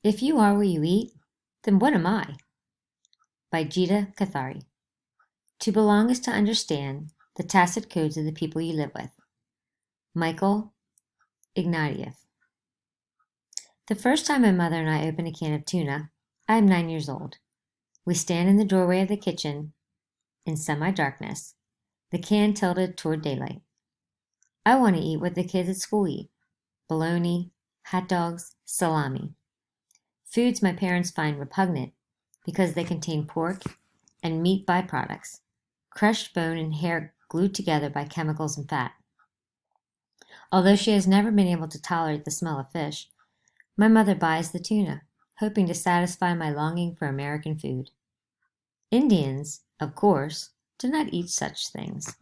If you are what you eat, then what am I? By Geeta Kothari. To belong is to understand the tacit codes of the people you live with. Michael Ignatieff. The first time my mother and I open a can of tuna, I am 9 years old. We stand in the doorway of the kitchen in semi-darkness, the can tilted toward daylight. I want to eat what the kids at school eat: bologna, hot dogs, salami. Foods my parents find repugnant because they contain pork and meat byproducts, crushed bone and hair glued together by chemicals and fat. Although she has never been able to tolerate the smell of fish, my mother buys the tuna, hoping to satisfy my longing for American food. Indians, of course, do not eat such things.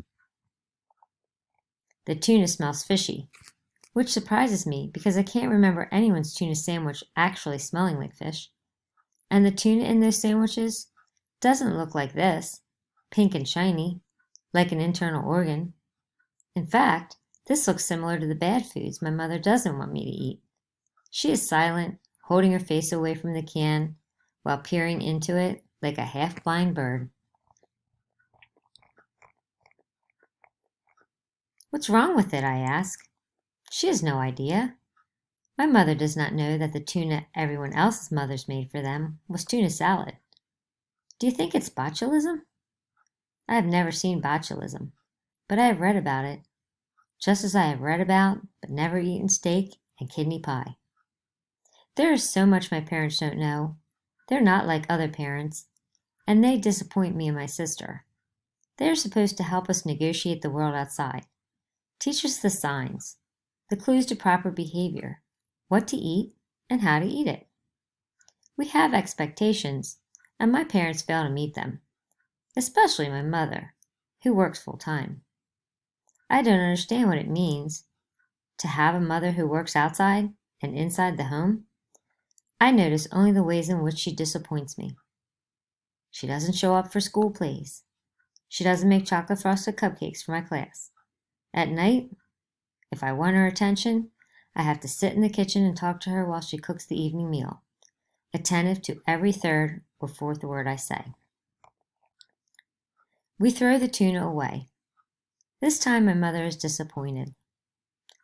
The tuna smells fishy, which surprises me because I can't remember anyone's tuna sandwich actually smelling like fish. And the tuna in those sandwiches doesn't look like this, pink and shiny, like an internal organ. In fact, this looks similar to the bad foods my mother doesn't want me to eat. She is silent, holding her face away from the can while peering into it like a half-blind bird. What's wrong with it, I ask. She has no idea. My mother does not know that the tuna everyone else's mothers made for them was tuna salad. Do you think it's botulism? I have never seen botulism, but I have read about it, just as I have read about but never eaten steak and kidney pie. There is so much my parents don't know. They're not like other parents, and they disappoint me and my sister. They are supposed to help us negotiate the world outside, teach us the signs, the clues to proper behavior, what to eat, and how to eat it. We have expectations, and my parents fail to meet them, especially my mother, who works full time. I don't understand what it means to have a mother who works outside and inside the home. I notice only the ways in which she disappoints me. She doesn't show up for school plays. She doesn't make chocolate frosted cupcakes for my class. At night, if I want her attention, I have to sit in the kitchen and talk to her while she cooks the evening meal, attentive to every third or fourth word I say. We throw the tuna away. This time my mother is disappointed.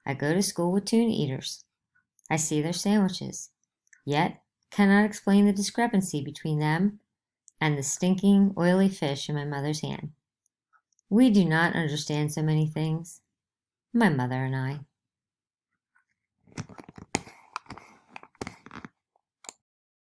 I go to school with tuna eaters. I see their sandwiches, yet cannot explain the discrepancy between them and the stinking, oily fish in my mother's hand. We do not understand so many things, my mother and I.